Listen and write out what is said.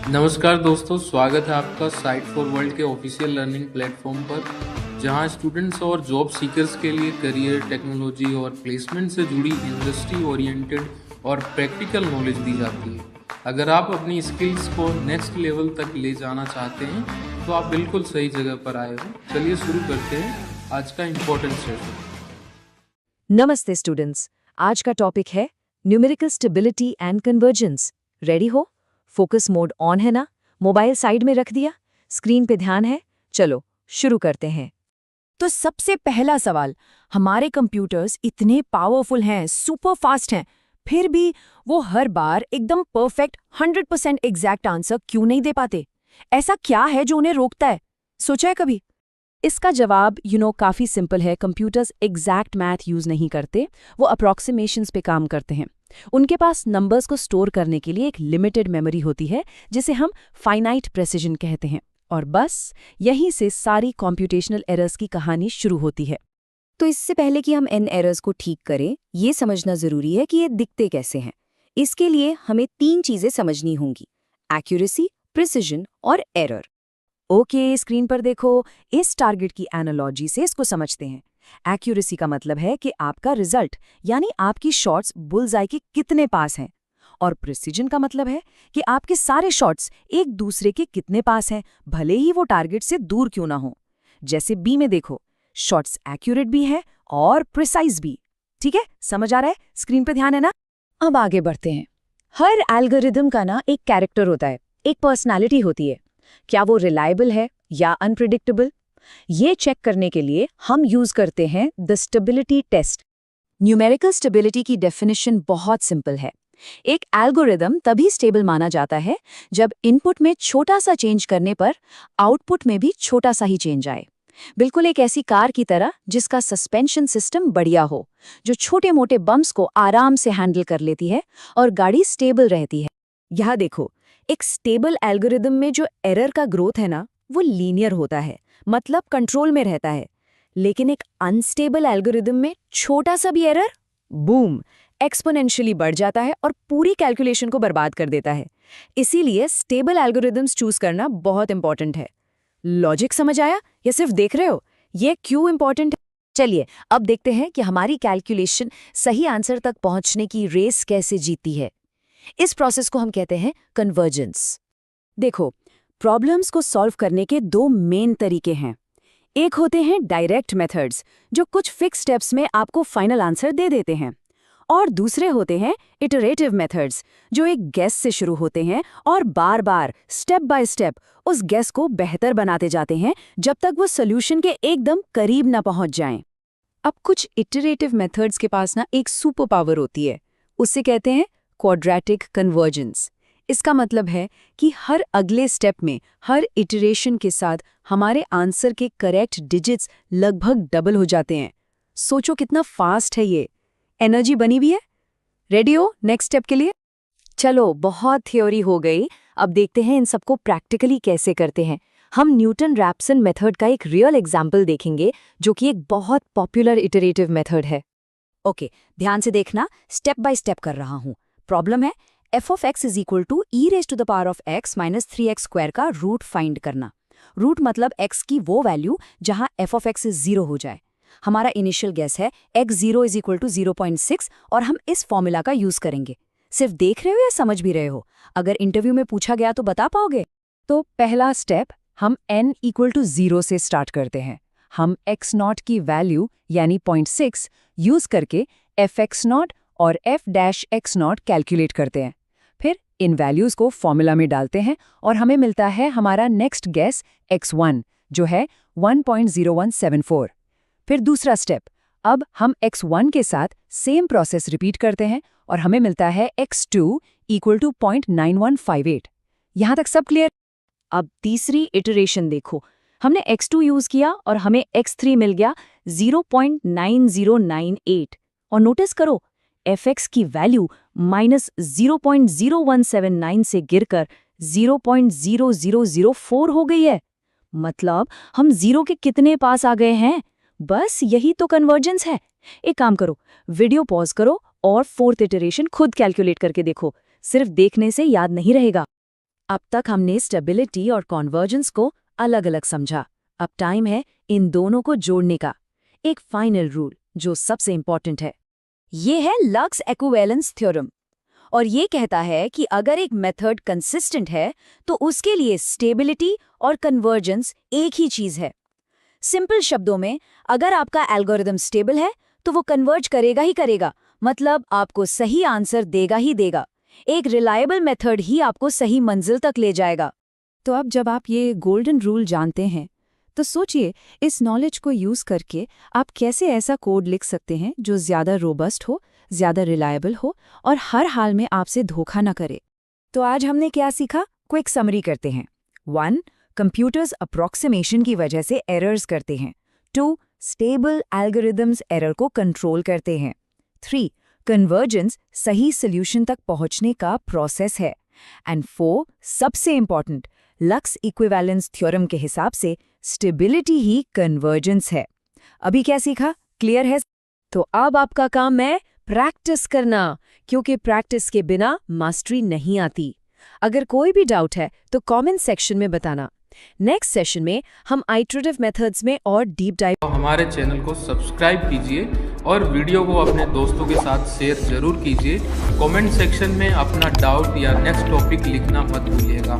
नमस्कार दोस्तों, स्वागत है आपका साइट फॉर वर्ल्ड के ऑफिशियल लर्निंग प्लेटफॉर्म पर, जहां स्टूडेंट्स और जॉब सीकर्स के लिए करियर, टेक्नोलॉजी और प्लेसमेंट से जुड़ी इंडस्ट्री ओरिएंटेड और प्रैक्टिकल नॉलेज दी जाती है। अगर आप अपनी स्किल्स को नेक्स्ट लेवल तक ले जाना चाहते हैं तो आप बिल्कुल सही जगह पर आए हो। चलिए शुरू करते हैं आज का इम्पोर्टेंट सेशन। नमस्ते स्टूडेंट्स, आज का टॉपिक है numerical stability and convergence. Ready हो? फोकस मोड ऑन है ना? मोबाइल साइड में रख दिया? स्क्रीन पे ध्यान है? चलो शुरू करते हैं। तो सबसे पहला सवाल, हमारे कंप्यूटर्स इतने पावरफुल हैं, सुपर फास्ट हैं, फिर भी वो हर बार एकदम परफेक्ट 100% एग्जैक्ट आंसर क्यों नहीं दे पाते? ऐसा क्या है जो उन्हें रोकता है? सोचा है कभी? इसका जवाब काफ़ी सिंपल है। कंप्यूटर्स एग्जैक्ट मैथ यूज़ नहीं करते, वो अप्रॉक्सीमेशंस पे काम करते हैं। उनके पास नंबर्स को स्टोर करने के लिए एक लिमिटेड मेमोरी होती है, जिसे हम फाइनाइट प्रेसिजन कहते हैं। और बस यहीं से सारी कॉम्प्यूटेशनल एरर्स की कहानी शुरू होती है। तो इससे पहले कि हम इन एरर्स को ठीक करें, ये समझना जरूरी है कि ये दिखते कैसे हैं। इसके लिए हमें 3 चीजें समझनी होंगी: एक्यूरेसी, प्रिसिजन और एरर। ओके, स्क्रीन पर देखो। इस टारगेट की एनालॉजी से इसको समझते हैं। एक्यूरेसी का मतलब है कि आपका रिजल्ट यानी आपकी शॉट्स बुलजाई के कितने पास हैं। और प्रिसिजन का मतलब है कि आपके सारे शॉट्स एक दूसरे के कितने पास हैं, भले ही वो टारगेट से दूर क्यों ना हो। जैसे बी में देखो, शॉट्स एक्यूरेट भी है और प्रिसाइज भी। ठीक है, समझ आ रहा है? स्क्रीन पे ध्यान है ना? अब आगे बढ़ते हैं। हर एल्गोरिदम का ना एक कैरेक्टर होता है, एक पर्सनालिटी होती है। क्या वो रिलायबल है या अनप्रिडिक्टेबल? ये चेक करने के लिए हम यूज करते हैं the stability test. Numerical stability की डेफिनेशन बहुत सिंपल है। एक एल्गोरिदम तभी स्टेबल माना जाता है जब इनपुट में छोटा सा चेंज करने पर आउटपुट में भी छोटा सा ही चेंज आए। बिल्कुल एक ऐसी कार की तरह जिसका सस्पेंशन सिस्टम बढ़िया हो, जो छोटे मोटे बम्प्स को आराम से हैंडल कर लेती है और गाड़ी स्टेबल रहती है। यहाँ देखो, एक स्टेबल एल्गोरिदम में जो एरर का ग्रोथ है ना, वो लीनियर होता है, मतलब कंट्रोल में रहता है। लेकिन एक अनस्टेबल एल्गोरिदम में छोटा सा भी एरर, बूम, एक्सपोनेंशियली बढ़ जाता है और पूरी कैलकुलेशन को बर्बाद कर देता है। इसीलिए स्टेबल एल्गोरिदम्स चूज करना बहुत इंपॉर्टेंट है। लॉजिक समझ आया या सिर्फ देख रहे हो? ये क्यों इंपॉर्टेंट है? चलिए अब देखते हैं कि हमारी कैलकुलेशन सही आंसर तक पहुंचने की रेस कैसे जीती है। इस प्रोसेस को हम कहते हैं कन्वर्जेंस। देखो, प्रॉब्लम्स को सॉल्व करने के 2 मेन तरीके हैं। एक होते हैं डायरेक्ट मेथड्स, जो कुछ फिक्स स्टेप्स में आपको फाइनल आंसर दे देते हैं। और दूसरे होते हैं इटरेटिव मेथड्स, जो एक गेस से शुरू होते हैं और बार बार स्टेप बाय स्टेप उस गेस को बेहतर बनाते जाते हैं जब तक वो सोल्यूशन के एकदम करीब ना पहुंच जाएं। अब कुछ इटरेटिव मेथड्स के पास ना एक सुपर पावर होती है, उसे कहते हैं क्वाड्रेटिक कन्वर्जेंस। इसका मतलब है कि हर अगले स्टेप में, हर इटरेशन के साथ हमारे आंसर के करेक्ट डिजिट्स लगभग डबल हो जाते हैं। सोचो कितना फास्ट है ये। एनर्जी बनी भी है? रेडी हो नेक्स्ट स्टेप के लिए? चलो, बहुत थ्योरी हो गई, अब देखते हैं इन सबको प्रैक्टिकली कैसे करते हैं। हम न्यूटन-रैप्सन मेथड का एक रियल एग्जाम्पल देखेंगे, जो कि एक बहुत पॉपुलर इटरेटिव मेथड है। ओके, ध्यान से देखना, स्टेप बाय स्टेप कर रहा हूँ। प्रॉब्लम है f of x is equal to e raise to the power of x minus 3x square का रूट फाइंड करना। रूट मतलब x की वो वैल्यू जहां f of x 0 हो जाए। हमारा इनिशियल गेस है x0 इज इक्वल टू 0.6 और हम इस फॉर्मूला का यूज करेंगे। सिर्फ देख रहे हो या समझ भी रहे हो? अगर इंटरव्यू में पूछा गया तो बता पाओगे? तो पहला स्टेप, हम n इक्वल टू 0 से स्टार्ट करते हैं। हम x0 की वैल्यू यानी 0.6 यूज करके fx0 और f-x0 कैलकुलेट करते हैं। फिर इन वैल्यूज को फॉर्मूला में डालते हैं और हमें मिलता है हमारा नेक्स्ट गेस x1, जो है 1.0174। फिर दूसरा स्टेप, अब हम x1 के साथ सेम प्रोसेस रिपीट करते हैं और हमें मिलता है x2 इक्वल टू 0.9158। यहाँ तक सब क्लियर? अब तीसरी इटरेशन देखो, हमने x2 यूज किया और हमें x3 मिल गया 0.9098। और नोटिस करो, fx की वैल्यू माइनस 0.0179 से गिरकर 0.0004 हो गई है। मतलब हम 0 के कितने पास आ गए हैं? बस यही तो कन्वर्जेंस है। एक काम करो, वीडियो पॉज करो और 4th इटरेशन खुद कैलकुलेट करके देखो। सिर्फ देखने से याद नहीं रहेगा। अब तक हमने स्टेबिलिटी और कॉन्वर्जेंस को अलग अलग समझा। अब टाइम है इन दोनों को जोड़ने का। एक फाइनल रूल जो सबसे इंपॉर्टेंट है, ये है लक्स एक्विवेलेंस थ्योरम, और ये कहता है कि अगर एक मेथड कंसिस्टेंट है तो उसके लिए स्टेबिलिटी और कन्वर्जेंस एक ही चीज है। सिंपल शब्दों में, अगर आपका एल्गोरिदम स्टेबल है तो वो कन्वर्ज करेगा ही करेगा, मतलब आपको सही आंसर देगा ही देगा। एक रिलायबल मेथड ही आपको सही मंजिल तक ले जाएगा। तो अब जब आप ये गोल्डन रूल जानते हैं, तो सोचिए इस नॉलेज को यूज करके आप कैसे ऐसा कोड लिख सकते हैं जो ज्यादा रोबस्ट हो, ज्यादा रिलायबल हो और हर हाल में आपसे धोखा न करे। तो आज हमने क्या सीखा? क्विक समरी करते हैं। 1. कंप्यूटर्स अप्रॉक्सिमेशन की वजह से एरर्स करते हैं। 2. स्टेबल एल्गोरिदम्स एरर को कंट्रोल करते हैं। 3. कन्वर्जेंस सही सॉल्यूशन तक पहुंचने का प्रोसेस है। एंड 4. सबसे इंपॉर्टेंट, लक्स इक्विवेलेंस थ्योरम के हिसाब से स्टेबिलिटी ही कन्वर्जेंस है। अभी क्या सीखा? क्लियर है? तो अब आपका काम है प्रैक्टिस करना, क्योंकि प्रैक्टिस के बिना मास्टरी नहीं आती। अगर कोई भी डाउट है तो कमेंट सेक्शन में बताना। नेक्स्ट सेशन में हम आइटरेटिव मेथड्स में और डीप डाइव। हमारे चैनल को सब्सक्राइब कीजिए और वीडियो को अपने दोस्तों के साथ शेयर जरूर कीजिए। कमेंट सेक्शन में अपना डाउट या नेक्स्ट टॉपिक लिखना मत भूलिएगा।